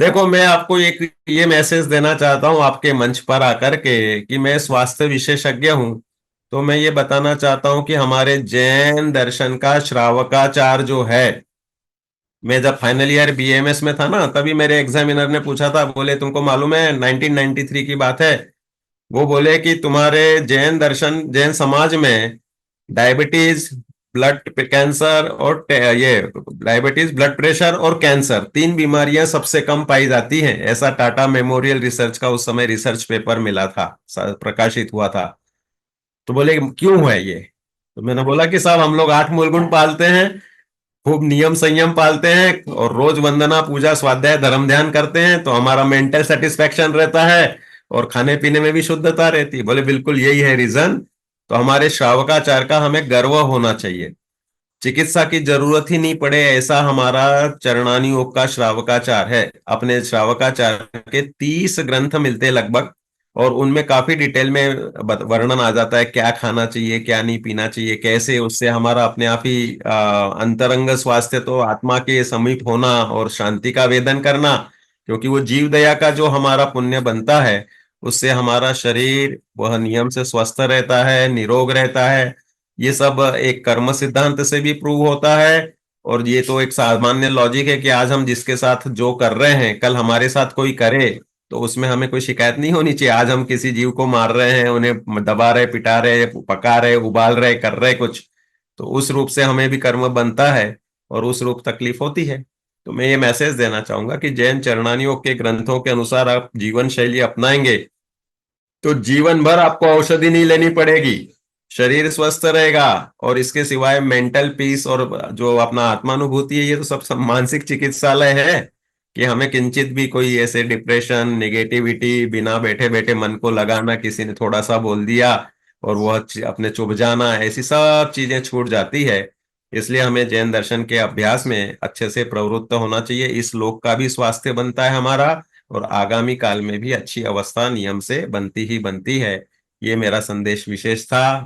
देखो, मैं आपको एक ये मैसेज देना चाहता हूँ आपके मंच पर आकर के कि मैं स्वास्थ्य विशेषज्ञ हूँ। तो मैं ये बताना चाहता हूँ कि हमारे जैन दर्शन का श्रावकाचार जो है, मैं जब फाइनल ईयर बीएमएस में था ना, तभी मेरे एग्जामिनर ने पूछा था, बोले तुमको मालूम है 1993 की बात है। वो बोले कि तुम्हारे जैन समाज में डायबिटीज, ब्लड कैंसर और ये डायबिटीज, ब्लड प्रेशर और कैंसर, तीन बीमारियां सबसे कम पाई जाती हैं। ऐसा टाटा मेमोरियल रिसर्च का उस समय रिसर्च पेपर मिला था, प्रकाशित हुआ था। तो बोले क्यों है ये? तो मैंने बोला कि साहब, हम लोग 8 मूल गुण पालते हैं, खूब नियम संयम पालते हैं, और रोज वंदना पूजा स्वाध्याय धर्म ध्यान करते हैं, तो हमारा मेंटल सेटिस्फेक्शन रहता है और खाने पीने में भी शुद्धता रहती है। बोले बिल्कुल यही है रीजन। तो हमारे श्रावकाचार का हमें गर्व होना चाहिए। चिकित्सा की जरूरत ही नहीं पड़े, ऐसा हमारा चरणानी योग का श्रावकाचार है। अपने श्रावकाचार के 30 ग्रंथ मिलते हैं लगभग, और उनमें काफी डिटेल में वर्णन आ जाता है, क्या खाना चाहिए, क्या नहीं पीना चाहिए, कैसे उससे हमारा अपने आप ही अंतरंग स्वास्थ्य, तो आत्मा के समीप होना और शांति का वेदन करना, क्योंकि वो जीव दया का जो हमारा पुण्य बनता है, उससे हमारा शरीर वह नियम से स्वस्थ रहता है, निरोग रहता है। ये सब एक कर्म सिद्धांत से भी प्रूव होता है। और ये तो एक सामान्य लॉजिक है कि आज हम जिसके साथ जो कर रहे हैं, कल हमारे साथ कोई करे तो उसमें हमें कोई शिकायत नहीं होनी चाहिए। आज हम किसी जीव को मार रहे हैं, उन्हें दबा रहे, पिटा रहे, पका रहे, उबाल रहे, कर रहे कुछ, तो उस रूप से हमें भी कर्म बनता है और उस रूप तकलीफ होती है। तो मैं ये मैसेज देना चाहूंगा कि जैन चरणानियों के ग्रंथों के अनुसार आप जीवन शैली अपनाएंगे तो जीवन भर आपको औषधि नहीं लेनी पड़ेगी, शरीर स्वस्थ रहेगा। और इसके सिवाय मेंटल पीस और जो अपना आत्मानुभूति है, ये तो सब मानसिक चिकित्सालय है। कि हमें किंचित भी कोई ऐसे डिप्रेशन, नेगेटिविटी, बिना बैठे बैठे मन को लगाना, किसी ने थोड़ा सा बोल दिया और वह अपने चुभ जाना, ऐसी सब चीजें छूट जाती है। इसलिए हमें जैन दर्शन के अभ्यास में अच्छे से प्रवृत्त होना चाहिए। इस लोक का भी स्वास्थ्य बनता है हमारा, और आगामी काल में भी अच्छी अवस्था नियम से बनती ही बनती है। ये मेरा संदेश विशेष था।